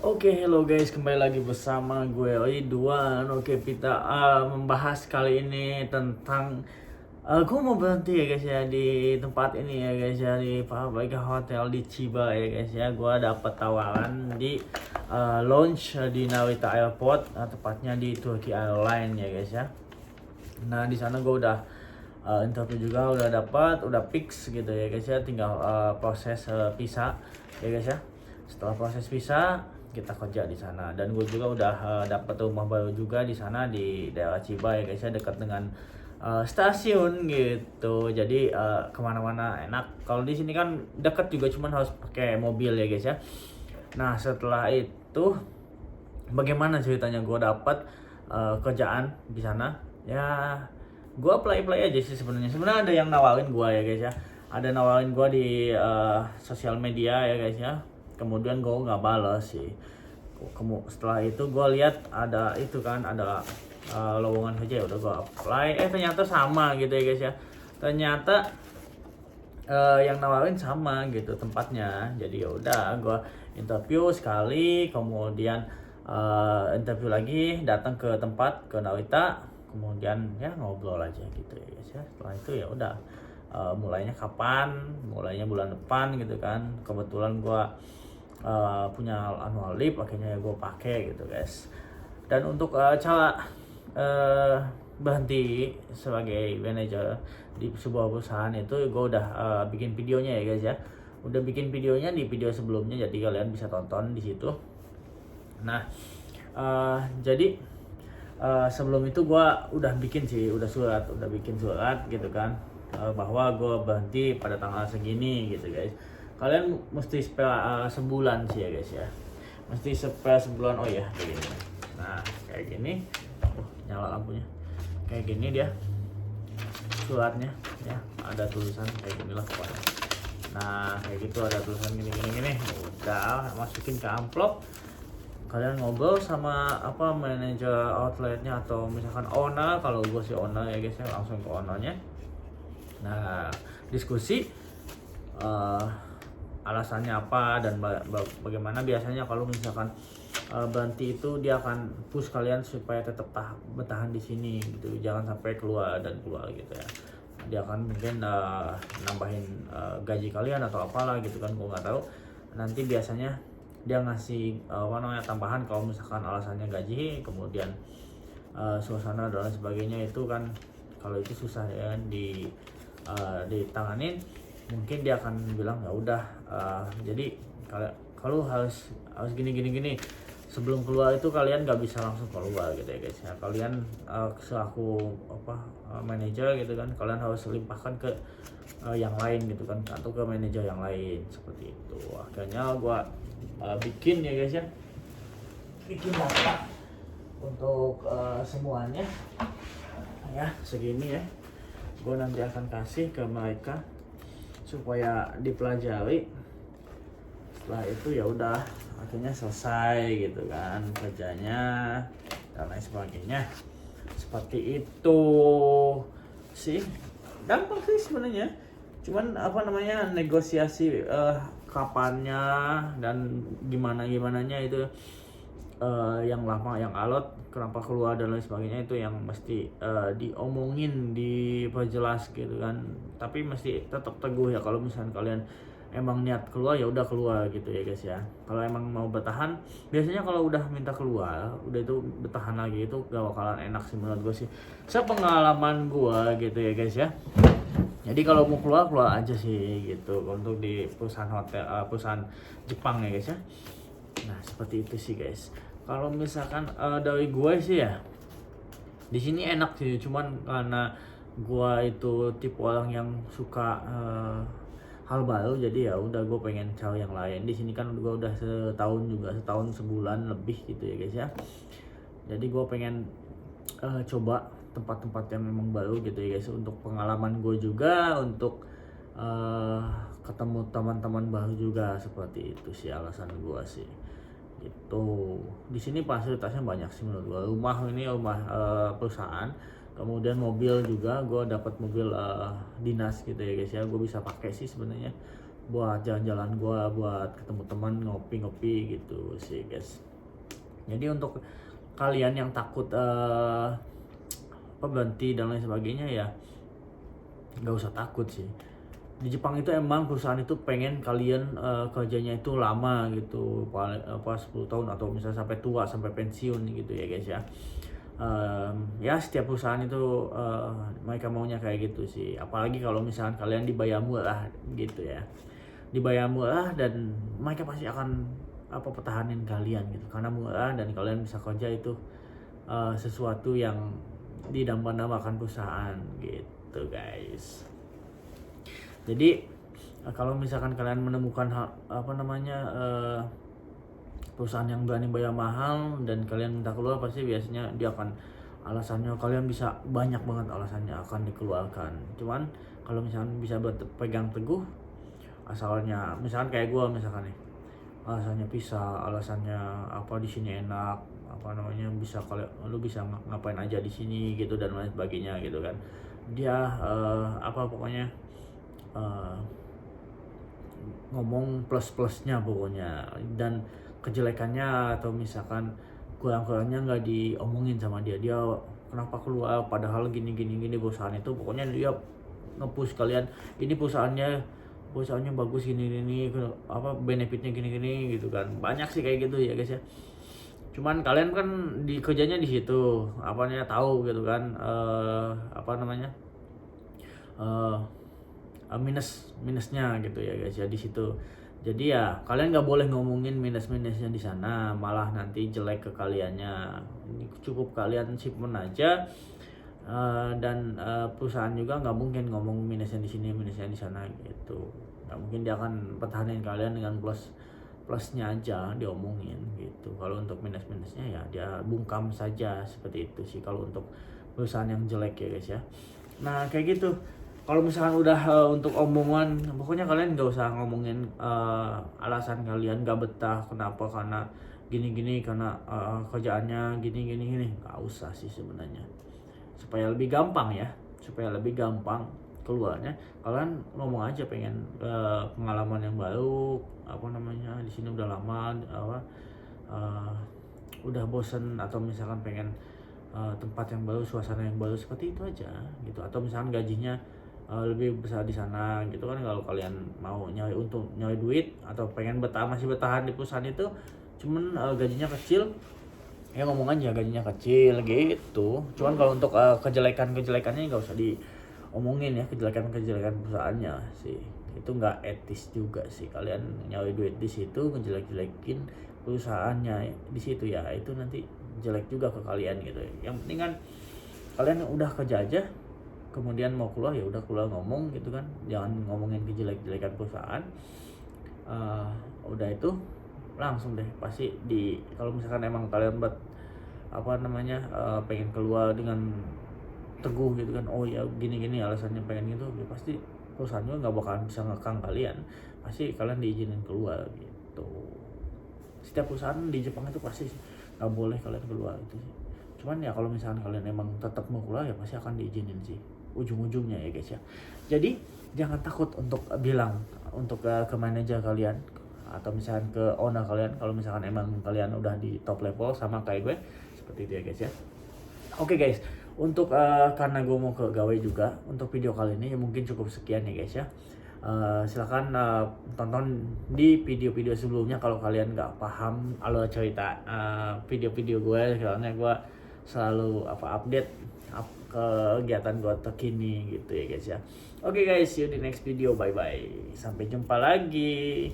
Oke, hello guys, kembali lagi bersama gue Ridwan. Oke, kita membahas kali ini tentang gue mau berhenti ya guys ya di tempat ini ya guys ya di Paprika Hotel di Chiba ya guys ya. Gue dapat tawaran di launch di Narita Airport, tepatnya di Turki Airlines ya guys ya. Nah, di sana gue udah interview juga, udah fix gitu ya guys ya, tinggal proses visa ya guys ya. Setelah proses visa kita kerja di sana, dan gue juga udah dapat rumah baru juga di sana di daerah Chiba ya guys ya, dekat dengan stasiun gitu. Jadi kemana-mana enak. Kalau di sini kan dekat juga, cuman harus pakai mobil ya guys ya. Nah, setelah itu bagaimana ceritanya gue dapat kerjaan di sana ya. Gue apply aja sih sebenarnya. Ada yang nawarin gue ya guys ya, ada nawarin gue di sosial media ya guys ya. Kemudian gue nggak balas sih. Setelah itu gue lihat ada itu kan, ada lowongan kerja, ya udah gue apply. Ternyata sama gitu ya guys ya. Ternyata yang nawarin sama gitu tempatnya. Jadi ya udah, gue interview sekali, kemudian interview lagi, datang ke tempat, ke Narita, kemudian ya ngobrol aja gitu ya guys ya. Setelah itu ya udah, mulainya kapan? Mulainya bulan depan gitu kan. Kebetulan gue punya annual leave, akhirnya gue pakai gitu guys. Dan untuk cara berhenti sebagai manajer di sebuah perusahaan itu, gue udah bikin videonya ya guys ya. Udah bikin videonya di video sebelumnya, jadi kalian bisa tonton di situ. Nah, jadi sebelum itu gue udah bikin surat gitu kan, bahwa gue berhenti pada tanggal segini gitu guys. Kalian mesti spare sebulan sih ya guys ya, mesti spare sebulan. Oh ya, kayak gini. Nah, kayak gini. Nyala lampunya. Kayak gini dia suratnya ya, ada tulisan kayak gini lah pokoknya. Nah, kayak gitu, ada tulisan gini. Udah masukin ke amplop. Kalian ngobrol sama manajer outletnya, atau misalkan owner. Kalau gue sih owner ya guys ya, langsung ke ownernya. Nah, diskusi alasannya apa dan bagaimana. Biasanya kalau misalkan berhenti itu, dia akan push kalian supaya tetap bertahan di sini gitu, jangan sampai keluar gitu ya. Dia akan mungkin nambahin gaji kalian atau apalah gitu kan, gue nggak tahu. Nanti biasanya dia ngasih tambahan kalau misalkan alasannya gaji, kemudian suasana dan lain sebagainya. Itu kan kalau itu susah ya ditanganin, mungkin dia akan bilang ya udah, jadi kalau harus gini. Sebelum keluar itu kalian nggak bisa langsung keluar gitu ya guys ya. Kalian selaku manajer gitu kan, kalian harus limpahkan ke yang lain gitu kan, atau ke manajer yang lain seperti itu. Akhirnya gua bikin ya guys ya, bikin data untuk semuanya ya, segini ya. Gue nanti akan kasih ke mereka supaya dipelajari. Setelah itu ya udah, akhirnya selesai gitu kan kerjanya dan lain sebagainya. Seperti itu sih, gampang sih sebenarnya. Cuman negosiasi kapannya dan gimananya itu, yang lama, yang alot, kenapa keluar dan lain sebagainya, itu yang mesti diomongin, diperjelas gitu kan. Tapi mesti tetap teguh ya, kalau misalnya kalian emang niat keluar ya udah keluar gitu ya guys ya. Kalau emang mau bertahan, biasanya kalau udah minta keluar, udah itu bertahan lagi itu gak bakalan enak sih menurut gue sih, sepengalaman gue gitu ya guys ya. Jadi kalau mau keluar aja sih gitu, untuk di perusahaan hotel, perusahaan Jepang ya guys ya. Nah, seperti itu sih guys. Kalau misalkan dari gue sih ya, di sini enak sih, cuman karena gue itu tipe orang yang suka hal baru, jadi ya udah gue pengen cari yang lain. Di sini kan gue udah setahun sebulan lebih gitu ya guys ya. Jadi gue pengen coba tempat-tempat yang memang baru gitu ya guys, untuk pengalaman gue juga, untuk ketemu teman-teman baru juga. Seperti itu sih alasan gue sih gitu. Di sini fasilitasnya banyak sih menurut gue. Rumah perusahaan, kemudian mobil juga. Gue dapat mobil dinas gitu ya guys ya, gue bisa pakai sih sebenarnya. buat jalan-jalan gue, buat ketemu teman ngopi-ngopi gitu sih guys. Jadi untuk kalian yang takut berhenti dan lain sebagainya ya nggak usah takut sih. Di Jepang itu emang perusahaan itu pengen kalian kerjanya itu lama gitu, paling 10 tahun atau misalnya sampai tua, sampai pensiun gitu ya guys ya. Ya setiap perusahaan itu mereka maunya kayak gitu sih, apalagi kalau misalkan kalian dibayar murah gitu ya, dibayar murah dan mereka pasti akan pertahanin kalian gitu karena murah dan kalian bisa kerja itu sesuatu yang didambakan perusahaan gitu guys. Jadi kalau misalkan kalian menemukan perusahaan yang berani bayar mahal dan kalian minta keluar, pasti biasanya dia akan alasannya, kalian bisa banyak banget alasannya akan dikeluarkan. Cuman kalau misalkan bisa berpegang teguh, asalnya misalkan kayak gue misalkan nih, alasannya pisah, alasannya di sini enak, bisa lu bisa ngapain aja di sini gitu dan lain sebagainya gitu kan. Dia pokoknya ngomong plus-plusnya pokoknya, dan kejelekannya atau misalkan kurang-kurangnya nggak diomongin sama dia kenapa keluar padahal gini perusahaan itu, pokoknya dia nge-push kalian, ini perusahaannya bagus gini benefitnya gini gitu kan. Banyak sih kayak gitu ya guys ya. Cuman kalian kan kerjanya di situ tahu gitu kan minusnya gitu ya guys ya di situ. Jadi ya kalian nggak boleh ngomongin minusnya di sana, malah nanti jelek ke kaliannya. Ini cukup kalian shipment aja, dan perusahaan juga nggak mungkin ngomong minusnya di sini, minusnya di sana gitu. Nggak mungkin, dia akan pertahanin kalian dengan plusnya aja diomongin gitu. Kalau untuk minusnya ya dia bungkam saja, seperti itu sih kalau untuk perusahaan yang jelek ya guys ya. Nah kayak gitu. Kalau misalkan udah untuk omongan, pokoknya kalian nggak usah ngomongin alasan kalian nggak betah kenapa, karena gini karena kerjaannya gini nggak usah sih sebenarnya. Supaya lebih gampang keluarnya, kalian ngomong aja pengen pengalaman yang baru, di sini udah lama, udah bosen, atau misalkan pengen tempat yang baru, suasana yang baru, seperti itu aja gitu. Atau misalkan gajinya lebih besar di sana gitu kan. Kalau kalian mau nyari duit atau pengen masih bertahan di perusahaan itu, cuman gajinya kecil, ya ngomong aja gajinya kecil gitu. Cuman kalau untuk kejelekannya nggak usah diomongin ya, kejelekan perusahaannya sih. Itu nggak etis juga sih, kalian nyari duit di situ ngejelek-jelekin perusahaannya di situ ya, itu nanti jelek juga ke kalian gitu. Yang penting kan kalian udah kerja aja, kemudian mau keluar ya udah keluar ngomong gitu kan, jangan ngomongin kejelek-jelekan perusahaan. Udah itu langsung deh pasti kalau misalkan emang kalian pengen keluar dengan teguh gitu kan, oh ya gini alasannya pengen gitu, ya pasti perusahaan juga nggak bakalan bisa ngekang kalian, pasti kalian diizinin keluar gitu. Setiap perusahaan di Jepang itu pasti nggak boleh kalian keluar gitu sih. Cuman ya kalau misalkan kalian emang tetap mau keluar ya pasti akan diizinin sih ujung-ujungnya ya guys ya. Jadi jangan takut untuk bilang ke manajer kalian atau misalkan ke owner kalian kalau misalkan emang kalian udah di top level sama kayak gue, seperti itu ya guys ya. Oke guys, untuk karena gue mau ke gawe juga, untuk video kali ini ya mungkin cukup sekian ya guys ya. Silahkan tonton di video-video sebelumnya kalau kalian nggak paham alur cerita video-video gue, karena gue selalu update kegiatan gue terkini gitu ya guys ya. Oke guys, see you di next video, bye bye, sampai jumpa lagi.